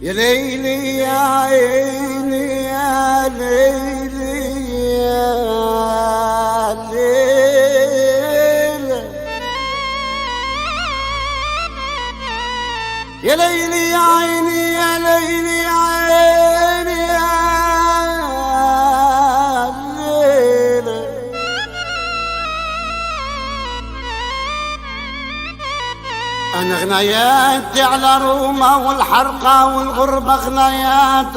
يا ليلي يا عيني يا ليلي يا ليلي يا ليلي يا عيني يا ليلي يا عيني يا ليلي. أنا غناياتي على روما والحرقة والغربة غنايات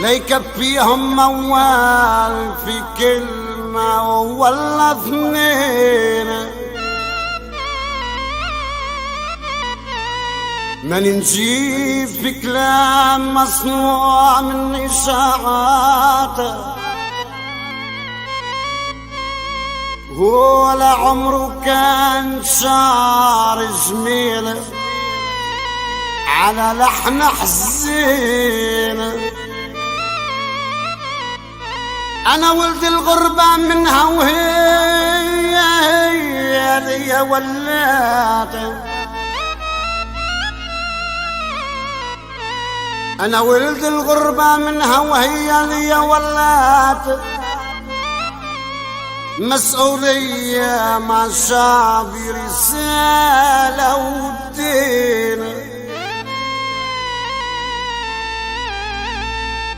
لا يكفيهم موال في كلمة ولا اثنين. ما نجيب في كلام مصنوع من إشاعات ولا عمره كان شعر جميل على لحن حزين. أنا ولد الغربة منها وهي هي ولات. أنا ولد الغربة منها وهي لي ولات. مسؤولية مع شعبي رسالة ودين.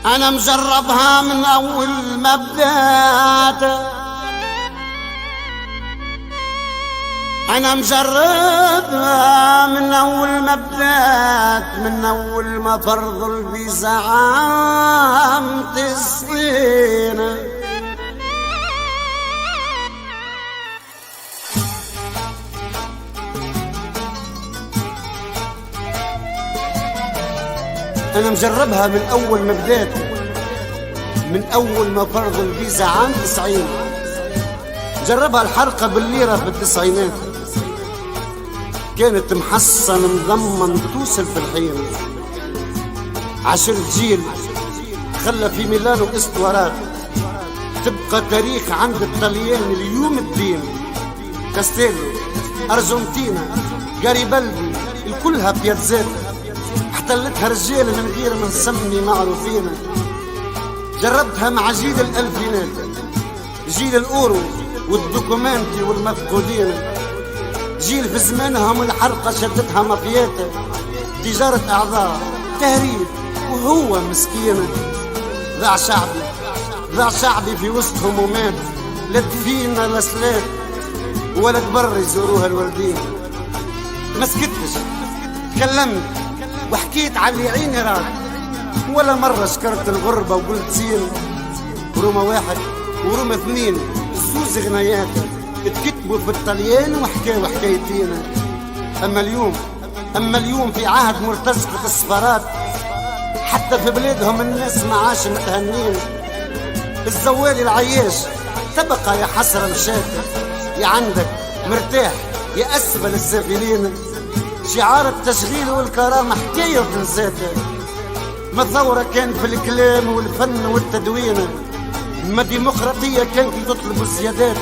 أنا مجربها من أول ما بدأت. أنا مجربها من أول ما بدأت، من أول ما فرض الفيزا عام 90. أنا مجربها من أول ما بدأت، من أول ما فرض الفيزا عام 90. جربها الحرقة بالليرة بالتسعينات، كانت محصن مضمن توصل في الحين. 10 جيل خلى في ميلانو اسطوارات تبقى تاريخ عند الطليان اليوم الدين. كاستيلو، أرجنتينا، غاريبالدي، الكلها بياتزاتا احتلتها رجال من غير ما نسمي معروفين. جربتها مع جيل الألفينات، جيل الأورو والدوكومانتي والمفقودين، جيل في زمانهم الحرقة شدتها مافيات، تجارة أعضاء، تهريب، وهو مسكين ضاع شعبي، ضاع شعبي في وسطهم ومات. لا دفينا لا سلات ولا تبر يزوروها الوالدين. ما سكتش، تكلمت وحكيت على اللي عيني راد. ولا مرة شكرت الغربة وقلت زين. روما 1 وروما 2 زوز غنايات اتكتبوا في الطليان وحكاوا حكايتين. أما اليوم في عهد مرتزقة السفارات، حتى في بلادهم الناس ما عاش متهنين. الزوالي العياش تبقى يا حسرة مشات، يا عندك مرتاح يا أسفل السافلين. شعار التشغيل والكرامة حكاية وتنساتها. ما ثورة كان في الكلام والفن والتدوين، ما ديمقراطية كان كي تطلبوا الزيادات.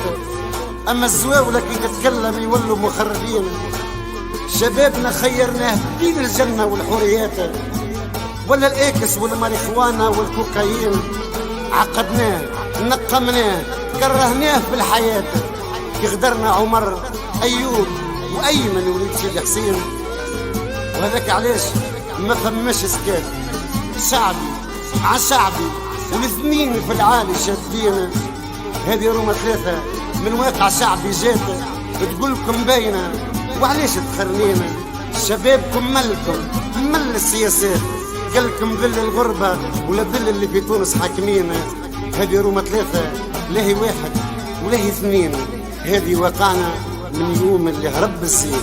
أما الزواولة كي تتكلم يولوا مخربين. شبابنا خيرناه بين الجنة والحوريات ولا الإيكس والماريخوانا والكوكايين. عقدناه، نقمناه، كرهناه في الحياة. كي غدرنا عمر، أيوب، وأيمن وليد سيدي حسين. وهذاك علاش ما فماش سكات. شعبي مع شعبي والاثنين في العالي شادين. هذه روما 3 من واقع شعبي جات، تقولكم باينة وعلاش تخرنينا. شبابكم مل السياسات، قالكم ذل الغربة ولا ذل اللي في تونس حاكمين. هذه روما 3 لا هي 1 ولا هي 2. هذه واقعنا من يوم اللي هرب الزين.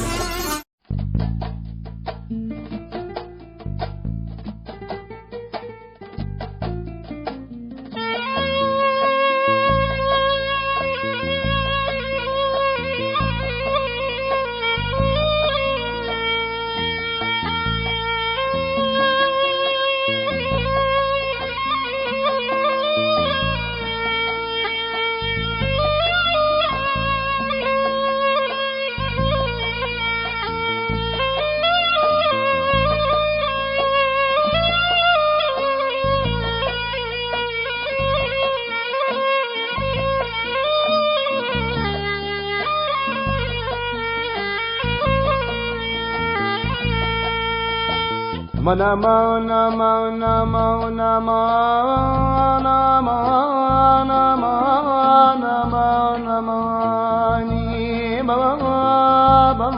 منا منا منا منا منا منا منا منا ماني بابا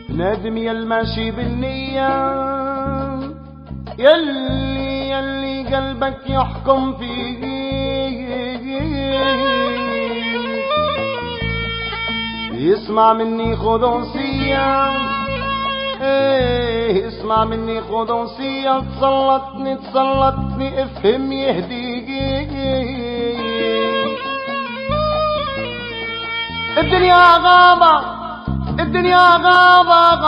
نادم يالماشي بالنية يلي قلبك يحكم فيه يسمع مني خدوسية اسمع مني خدوسية تسلطني افهم يهديك الدنيا غابة الدنيا غابة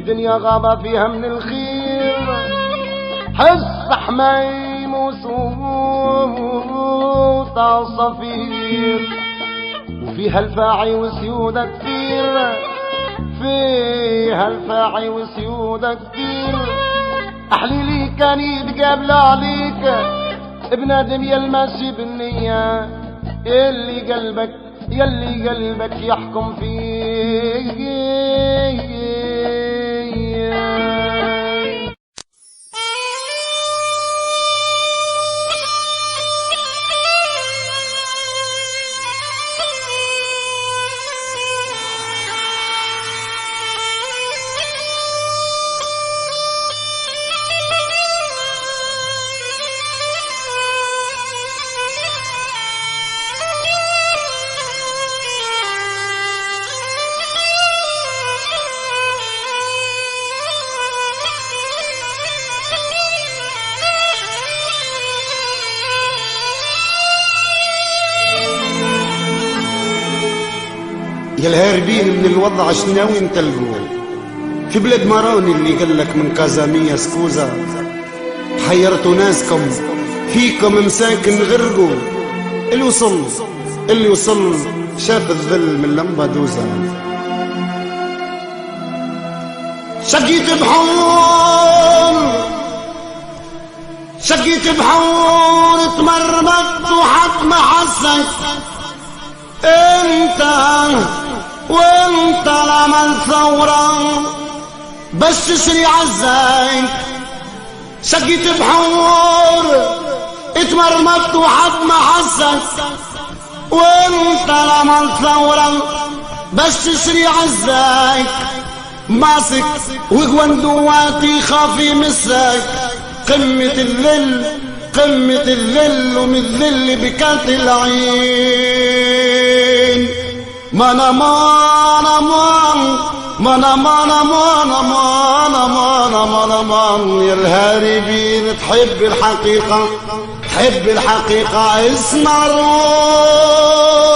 الدنيا غابة فيها من الخير حس حميم وصوت عصافير وفيها الفاعي وسيودة كتير فيها الفاعي وسيودة كتير أحليلي كان يتقابل عليك ابن ادم يالماشي بالنية يلي قلبك يحكم فيه يا الهاربين من الوضع شناوين تلقوا في بلاد ماروني اللي قالك من كازامية سكوزا حيرتوا ناسكم فيكم مساكن غرقوا اللي وصل شاف الذل من لمبادوزا شقيت بحور تمرمت وحد ما حسك وانت العمل ثورة بس تشري عالزين شقيت بحور اتمرمت وحد ما حسك وانت العمل ثورة بس تشري عالزين ماسك وجواندواتي خافي مسك قمة الذل ومن الذل بكات العين مانا يا الهاربين تحب الحقيقة اسمع الروح